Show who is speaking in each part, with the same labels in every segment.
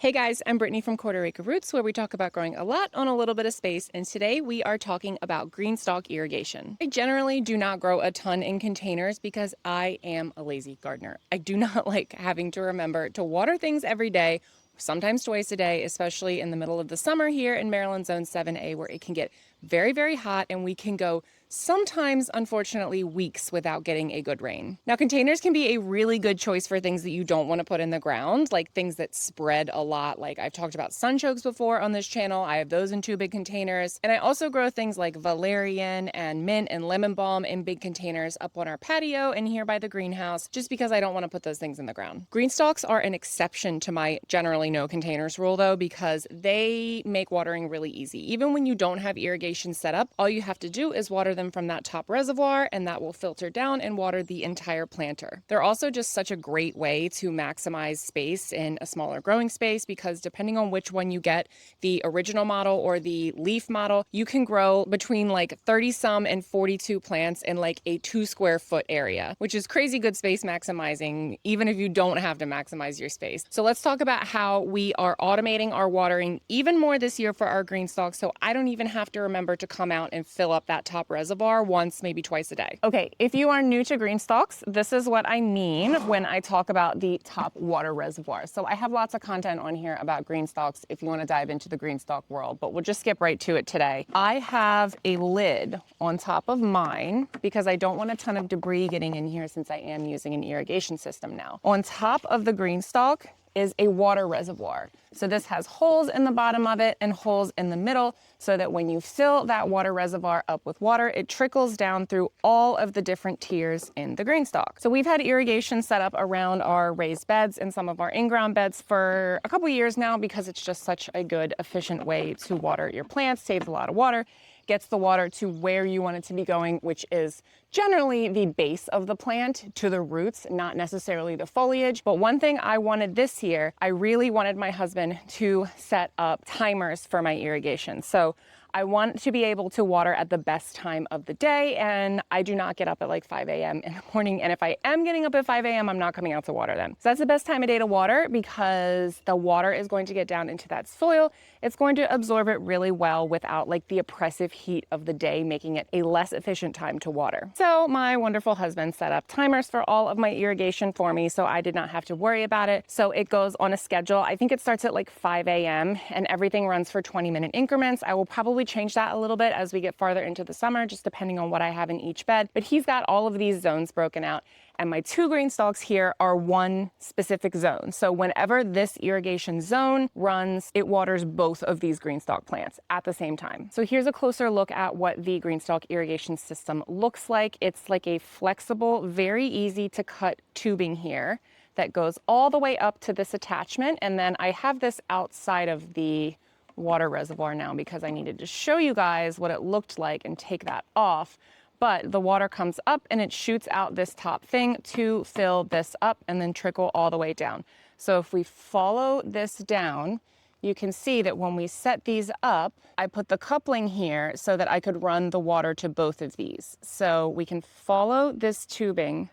Speaker 1: Hey guys, I'm Brittany from Quarter Acre Roots, where we talk about growing a lot on a little bit of space, and today we are talking about GreenStalk irrigation. I generally do not grow a ton in containers because I am a lazy gardener. I do not like having to remember to water things every day, sometimes twice a day, especially in the middle of the summer here in Maryland Zone 7A, where it can get very, very hot and we can go sometimes, unfortunately, weeks without getting a good rain. Now, containers can be a really good choice for things that you don't want to put in the ground, like things that spread a lot. Like I've talked about sunchokes before on this channel. I have those in 2 big containers. And I also grow things like valerian and mint and lemon balm in big containers up on our patio and here by the greenhouse, just because I don't want to put those things in the ground. GreenStalks are an exception to my generally no containers rule, though, because they make watering really easy. Even when you don't have irrigation set up, all you have to do is water them from that top reservoir, and that will filter down and water the entire planter. They're also just such a great way to maximize space in a smaller growing space, because depending on which one you get, the original model or the leaf model, you can grow between like 30 some and 42 plants in like a 2 square foot area, which is crazy good space maximizing, even if you don't have to maximize your space. So let's talk about how we are automating our watering even more this year for our GreenStalk, so I don't even have to remember to come out and fill up that top reservoir once, maybe twice a day. Okay, if you are new to GreenStalks, this is what I mean when I talk about the top water reservoir. So I have lots of content on here about GreenStalks if you want to dive into the GreenStalk world, but we'll just skip right to it today. I have a lid on top of mine because I don't want a ton of debris getting in here since I am using an irrigation system now. On top of the GreenStalk is a water reservoir. So this has holes in the bottom of it and holes in the middle, so that when you fill that water reservoir up with water, it trickles down through all of the different tiers in the GreenStalk. So we've had irrigation set up around our raised beds and some of our in-ground beds for a couple years now, because it's just such a good, efficient way to water your plants, saves a lot of water, gets the water to where you want it to be going, which is generally the base of the plant to the roots, not necessarily the foliage. But one thing I wanted this year, I really wanted my husband to set up timers for my irrigation. So I want to be able to water at the best time of the day, and I do not get up at like 5 a.m. in the morning. And if I am getting up at 5 a.m., I'm not coming out to water them. So that's the best time of day to water, because the water is going to get down into that soil. It's going to absorb it really well without like the oppressive heat of the day, making it a less efficient time to water. So my wonderful husband set up timers for all of my irrigation for me, so I did not have to worry about it. So it goes on a schedule. I think it starts at like 5 a.m. and everything runs for 20-minute increments. I will probably change that a little bit as we get farther into the summer, just depending on what I have in each bed. But he's got all of these zones broken out, and my 2 GreenStalks here are one specific zone. So whenever this irrigation zone runs, it waters both of these GreenStalk plants at the same time. So here's a closer look at what the GreenStalk irrigation system looks like. It's like a flexible, very easy to cut tubing here that goes all the way up to this attachment. And then I have this outside of the water reservoir now because I needed to show you guys what it looked like and take that off. But the water comes up and it shoots out this top thing to fill this up and then trickle all the way down. So if we follow this down, you can see that when we set these up, I put the coupling here so that I could run the water to both of these. So we can follow this tubing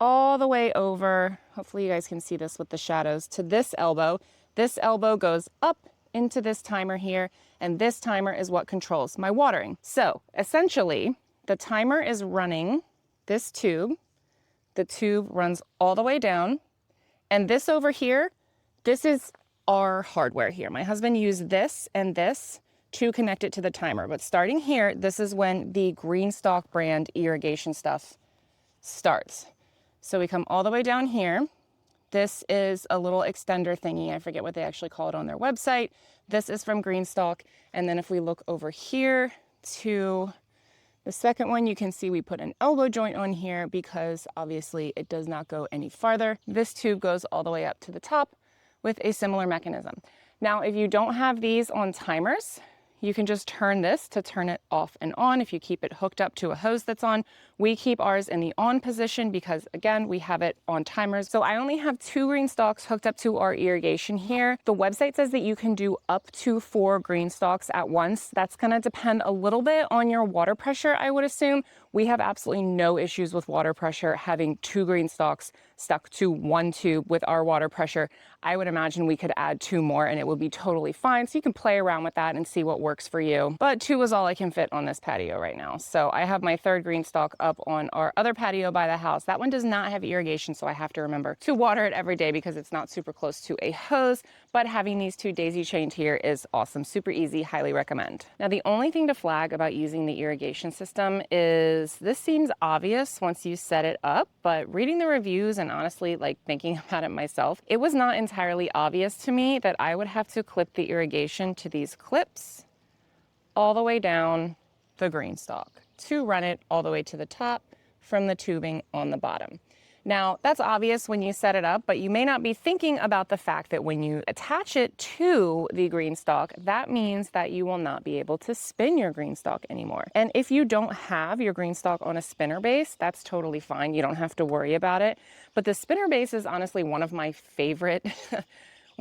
Speaker 1: all the way over, hopefully you guys can see this with the shadows, to this elbow. This elbow goes up into this timer here, and this timer is what controls my watering. So essentially, the timer is running this tube. The tube runs all the way down, and this over here, this is our hardware here. My husband used this and this to connect it to the timer. But starting here, this is when the GreenStalk brand irrigation stuff starts. So we come all the way down here. This is a little extender thingy. I forget what they actually call it on their website. This is from GreenStalk. And then if we look over here to the second one, you can see we put an elbow joint on here because obviously it does not go any farther. This tube goes all the way up to the top with a similar mechanism. Now, if you don't have these on timers, you can just turn this to turn it off and on if you keep it hooked up to a hose that's on. We keep ours in the on position because, again, we have it on timers. So I only have 2 GreenStalks hooked up to our irrigation here. The website says that you can do up to 4 GreenStalks at once. That's gonna depend a little bit on your water pressure, I would assume. We have absolutely no issues with water pressure having 2 GreenStalks stuck to one tube with our water pressure. I would imagine we could add 2 more and it would be totally fine. So you can play around with that and see what works for you. But 2 is all I can fit on this patio right now. So I have my 3rd GreenStalk up on our other patio by the house. That one does not have irrigation, so I have to remember to water it every day because it's not super close to a hose. But having these 2 daisy chained here is awesome, super easy, highly recommend. Now the only thing to flag about using the irrigation system is this seems obvious once you set it up, but reading the reviews and honestly like thinking about it myself, it was not entirely obvious to me that I would have to clip the irrigation to these clips all the way down the GreenStalk to run it all the way to the top from the tubing on the bottom. Now, that's obvious when you set it up, but you may not be thinking about the fact that when you attach it to the GreenStalk, that means that you will not be able to spin your GreenStalk anymore. And if you don't have your GreenStalk on a spinner base, that's totally fine. You don't have to worry about it. But the spinner base is honestly one of my favorite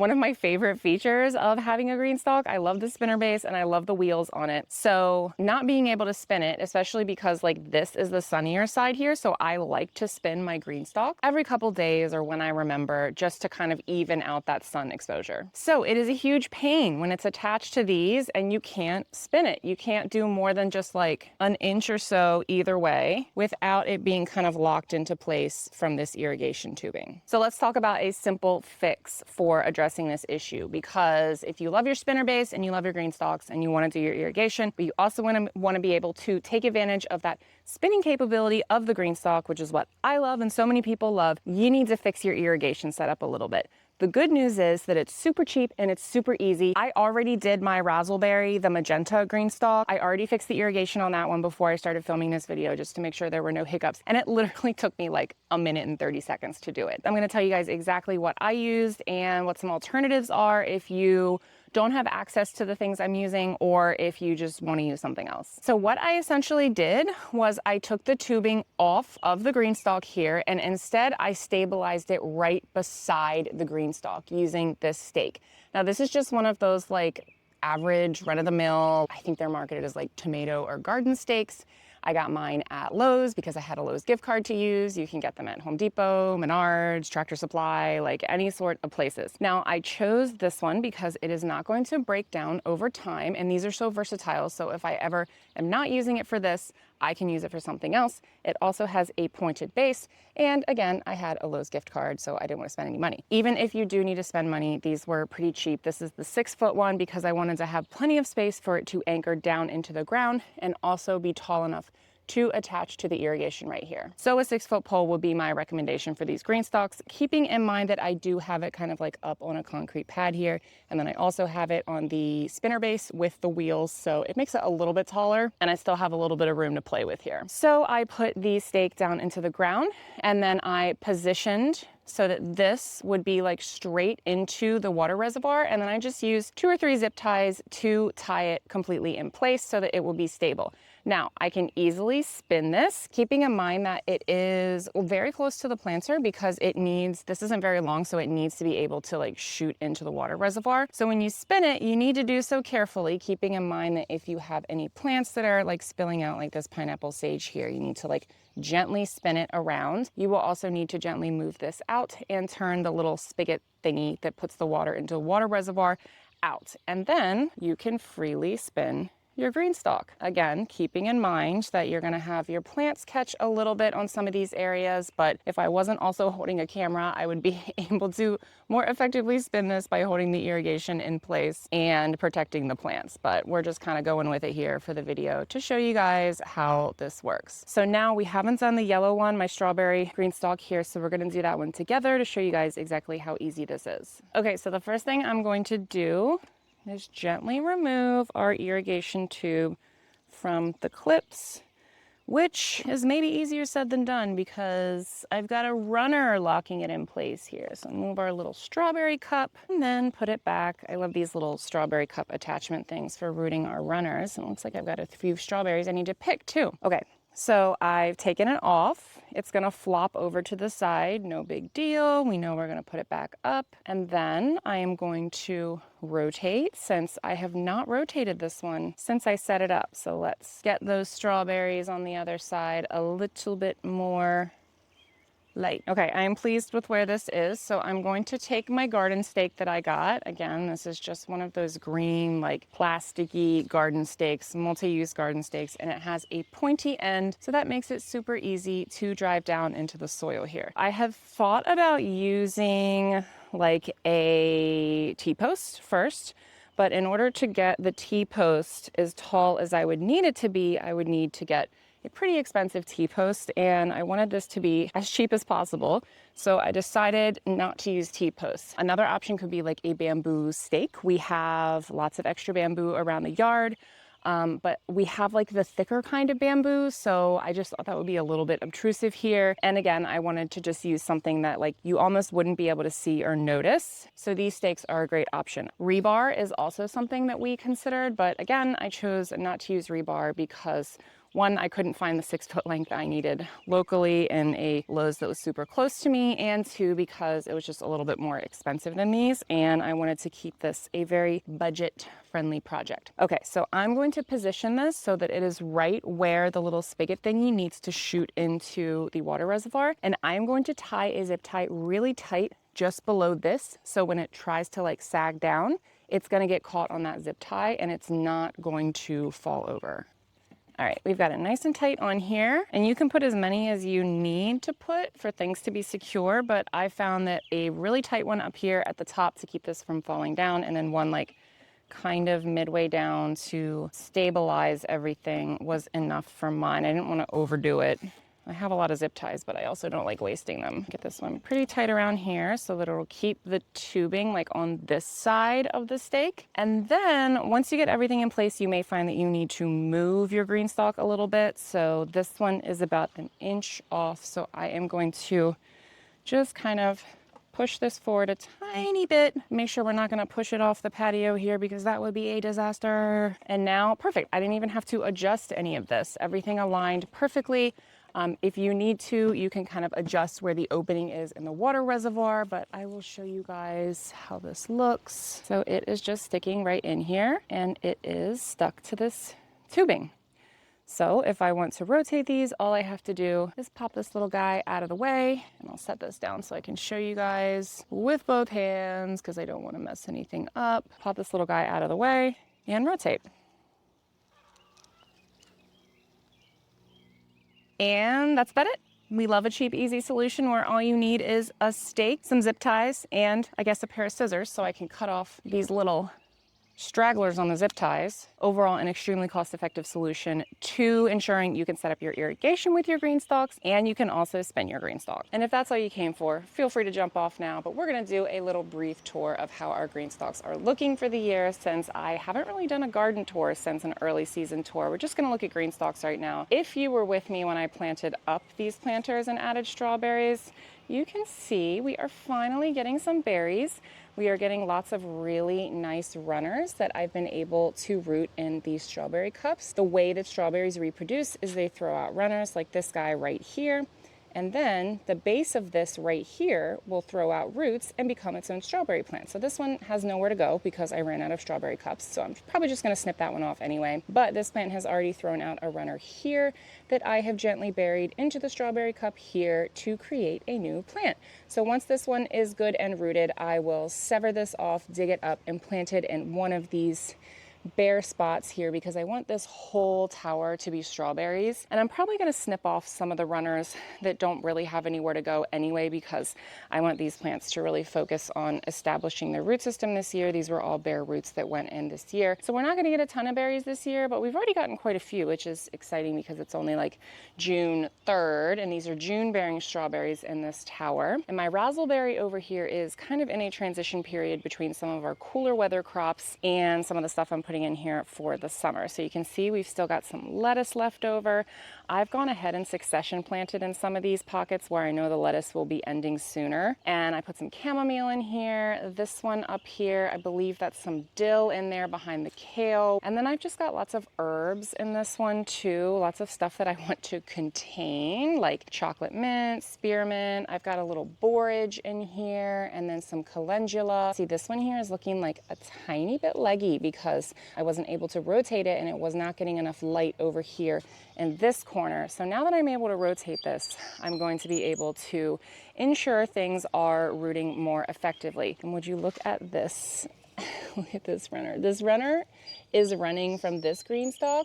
Speaker 1: one of my favorite features of having a GreenStalk. I love the spinner base and I love the wheels on it. So not being able to spin it, especially because like this is the sunnier side here. So I like to spin my GreenStalk every couple days or when I remember, just to kind of even out that sun exposure. So it is a huge pain when it's attached to these and you can't spin it. You can't do more than just like an inch or so either way without it being kind of locked into place from this irrigation tubing. So let's talk about a simple fix for addressing this issue, because if you love your spinner base and you love your GreenStalks and you want to do your irrigation, but you also want to be able to take advantage of that spinning capability of the GreenStalk, which is what I love and so many people love, you need to fix your irrigation setup a little bit. The good news is that it's super cheap and it's super easy. I already did my razzleberry, the magenta GreenStalk. I already fixed the irrigation on that one before I started filming this video just to make sure there were no hiccups. And it literally took me like a minute and 30 seconds to do it. I'm gonna tell you guys exactly what I used and what some alternatives are if you don't have access to the things I'm using or if you just want to use something else. So what I essentially did was I took the tubing off of the GreenStalk here and instead I stabilized it right beside the GreenStalk using this stake. Now this is just one of those like average run-of-the-mill, I think they're marketed as like tomato or garden stakes. I got mine at Lowe's because I had a Lowe's gift card to use. You can get them at Home Depot, Menards, Tractor Supply, like any sort of places. Now I chose this one because it is not going to break down over time and these are so versatile. So if I ever am not using it for this, I can use it for something else. It also has a pointed base. And again, I had a Lowe's gift card, so I didn't want to spend any money. Even if you do need to spend money, these were pretty cheap. This is the 6-foot one because I wanted to have plenty of space for it to anchor down into the ground and also be tall enough to attach to the irrigation right here. So a 6-foot pole would be my recommendation for these GreenStalks, keeping in mind that I do have it kind of like up on a concrete pad here. And then I also have it on the spinner base with the wheels. So it makes it a little bit taller and I still have a little bit of room to play with here. So I put the stake down into the ground and then I positioned so that this would be like straight into the water reservoir. And then I just used 2 or 3 zip ties to tie it completely in place so that it will be stable. Now, I can easily spin this, keeping in mind that it is very close to the planter because it needs, this isn't very long, so it needs to be able to like shoot into the water reservoir. So when you spin it, you need to do so carefully, keeping in mind that if you have any plants that are like spilling out like this pineapple sage here, you need to like gently spin it around. You will also need to gently move this out and turn the little spigot thingy that puts the water into the water reservoir out. And then you can freely spin your GreenStalk. Again, keeping in mind that you're going to have your plants catch a little bit on some of these areas, but if I wasn't also holding a camera, I would be able to more effectively spin this by holding the irrigation in place and protecting the plants. But we're just kind of going with it here for the video to show you guys how this works. So now we haven't done the yellow one, my strawberry GreenStalk here, so we're going to do that one together to show you guys exactly how easy this is. Okay, so the first thing I'm going to do is gently remove our irrigation tube from the clips, which is maybe easier said than done because I've got a runner locking it in place here. So move our little strawberry cup and then put it back. I love these little strawberry cup attachment things for rooting our runners. And it looks like I've got a few strawberries I need to pick too. Okay. So I've taken it off. It's gonna flop over to the side, no big deal. We know we're gonna put it back up. And then I am going to rotate since I have not rotated this one since I set it up. So let's get those strawberries on the other side a little bit more light. Okay, I am pleased with where this is. So I'm going to take my garden stake that I got. Again, this is just one of those green, like plasticky garden stakes, multi-use garden stakes, and it has a pointy end. So that makes it super easy to drive down into the soil here. I have thought about using like a T-post first, but in order to get the T-post as tall as I would need it to be, I would need to get a pretty expensive T-post, and I wanted this to be as cheap as possible. So I decided not to use T-posts. Another option could be like a bamboo stake. We have lots of extra bamboo around the yard, but we have like the thicker kind of bamboo. So I just thought that would be a little bit obtrusive here. And again, I wanted to just use something that like you almost wouldn't be able to see or notice. So these stakes are a great option. Rebar is also something that we considered, but again, I chose not to use rebar because one, I couldn't find the 6 foot length I needed locally in a Lowe's that was super close to me, and two, because it was just a little bit more expensive than these, and I wanted to keep this a very budget-friendly project. Okay, so I'm going to position this so that it is right where the little spigot thingy needs to shoot into the water reservoir, and I'm going to tie a zip tie really tight just below this, so when it tries to like sag down, it's gonna get caught on that zip tie and it's not going to fall over. All right, we've got it nice and tight on here, and you can put as many as you need to put for things to be secure, but I found that a really tight one up here at the top to keep this from falling down, and then one like kind of midway down to stabilize everything was enough for mine. I didn't want to overdo it. I have a lot of zip ties, but I also don't like wasting them. Get this one pretty tight around here so that it'll keep the tubing like on this side of the stake. And then once you get everything in place, you may find that you need to move your GreenStalk a little bit. So this one is about 1 inch off. So I am going to just kind of push this forward a tiny bit. Make sure we're not going to push it off the patio here because that would be a disaster. And now, perfect. I didn't even have to adjust any of this. Everything aligned perfectly. If you need to, you can kind of adjust where the opening is in the water reservoir, but I will show you guys how this looks. So it is just sticking right in here and it is stuck to this tubing. So if I want to rotate these, all I have to do is pop this little guy out of the way, and I'll set this down so I can show you guys with both hands because I don't want to mess anything up. Pop this little guy out of the way and rotate. And that's about it. We love a cheap, easy solution where all you need is a stake, some zip ties, and I guess a pair of scissors so I can cut off these little stragglers on the zip ties. Overall, an extremely cost-effective solution to ensuring you can set up your irrigation with your GreenStalks, and you can also spin your GreenStalk. And if that's all you came for, feel free to jump off now, but we're gonna do a little brief tour of how our GreenStalks are looking for the year, since I haven't really done a garden tour since an early season tour. We're just gonna look at GreenStalks right now. If you were with me when I planted up these planters and added strawberries, you can see we are finally getting some berries. We are getting lots of really nice runners that I've been able to root in these strawberry cups. The way that strawberries reproduce is they throw out runners like this guy right here. And then the base of this right here will throw out roots and become its own strawberry plant. So this one has nowhere to go because I ran out of strawberry cups. So I'm probably just gonna snip that one off anyway. But this plant has already thrown out a runner here that I have gently buried into the strawberry cup here to create a new plant. So once this one is good and rooted, I will sever this off, dig it up, and plant it in one of these bare spots here because I want this whole tower to be strawberries. And I'm probably going to snip off some of the runners that don't really have anywhere to go anyway because I want these plants to really focus on establishing their root system this year. These were all bare roots that went in this year. So we're not going to get a ton of berries this year, but we've already gotten quite a few, which is exciting because it's only like June 3rd, and these are June bearing strawberries in this tower. And my razzleberry over here is kind of in a transition period between some of our cooler weather crops and some of the stuff I'm putting in here for the summer. So you can see we've still got some lettuce left over. I've gone ahead and succession planted in some of these pockets where I know the lettuce will be ending sooner. And I put some chamomile in here. This one up here, I believe that's some dill in there behind the kale. And then I've just got lots of herbs in this one too. Lots of stuff that I want to contain, like chocolate mint, spearmint. I've got a little borage in here and then some calendula. See, this one here is looking like a tiny bit leggy because I wasn't able to rotate it and it was not getting enough light over here in this corner. So now that I'm able to rotate this, I'm going to be able to ensure things are rooting more effectively. And would you look at this? Look at this runner. This runner is running from this GreenStalk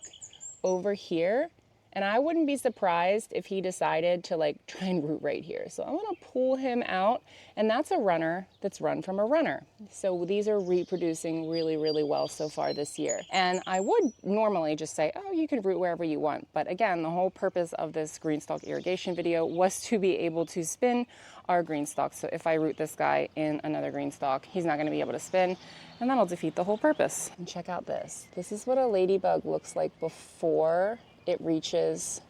Speaker 1: over here. And I wouldn't be surprised if he decided to like try and root right here. So I'm gonna pull him out, and that's a runner that's run from a runner. So these are reproducing really, really well so far this year. And I would normally just say, oh, you can root wherever you want. But again, the whole purpose of this GreenStalk irrigation video was to be able to spin our GreenStalk. So if I root this guy in another GreenStalk, he's not gonna be able to spin, and that'll defeat the whole purpose. And check out this. This is what a ladybug looks like before it reaches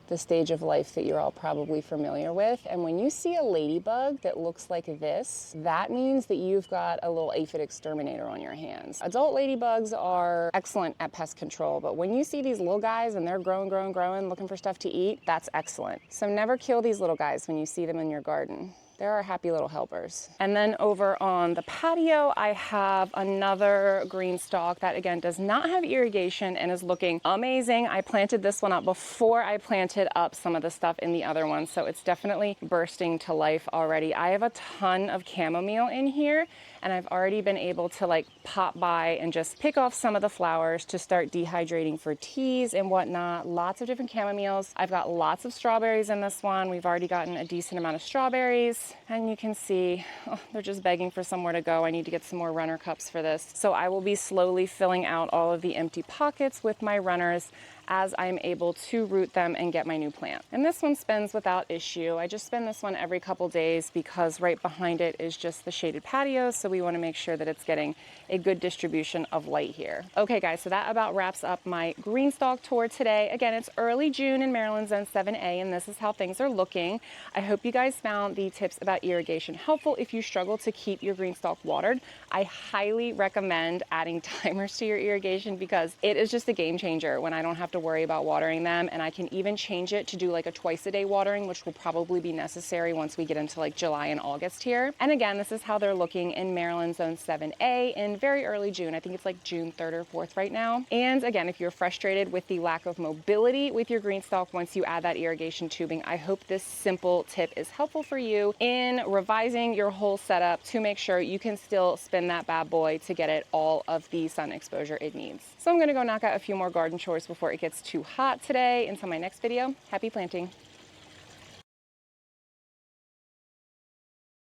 Speaker 1: the stage of life that you're all probably familiar with. And when you see a ladybug that looks like this, that means that you've got a little aphid exterminator on your hands. Adult ladybugs are excellent at pest control, but when you see these little guys and they're growing, looking for stuff to eat, that's excellent. So never kill these little guys when you see them in your garden. They're our happy little helpers. And then over on the patio, I have another GreenStalk that again does not have irrigation and is looking amazing. I planted this one up before I planted up some of the stuff in the other one, so it's definitely bursting to life already. I have a ton of chamomile in here, and I've already been able to like pop by and just pick off some of the flowers to start dehydrating for teas and whatnot. Lots of different chamomiles. I've got lots of strawberries in this one. We've already gotten a decent amount of strawberries. And you can see, oh, they're just begging for somewhere to go. I need to get some more runner cups for this. So I will be slowly filling out all of the empty pockets with my runners as I'm able to root them and get my new plant. And this one spins without issue. I just spin this one every couple days because right behind it is just the shaded patio, so we want to make sure that it's getting a good distribution of light here. Okay guys, so that about wraps up my GreenStalk tour today. Again, it's early June in Maryland Zone 7A, and this is how things are looking. I hope you guys found the tips about irrigation helpful. If you struggle to keep your GreenStalk watered, I highly recommend adding timers to your irrigation because it is just a game changer when I don't have to worry about watering them, and I can even change it to do like a twice-a-day watering, which will probably be necessary once we get into like July and August here. And again, this is how they're looking in Maryland Zone 7A in very early June. I think it's like June 3rd or 4th right now. And again, if you're frustrated with the lack of mobility with your GreenStalk once you add that irrigation tubing, I hope this simple tip is helpful for you in revising your whole setup to make sure you can still spin that bad boy to get it all of the sun exposure it needs. So I'm gonna go knock out a few more garden chores before it gets too hot today. Until my next video, happy planting.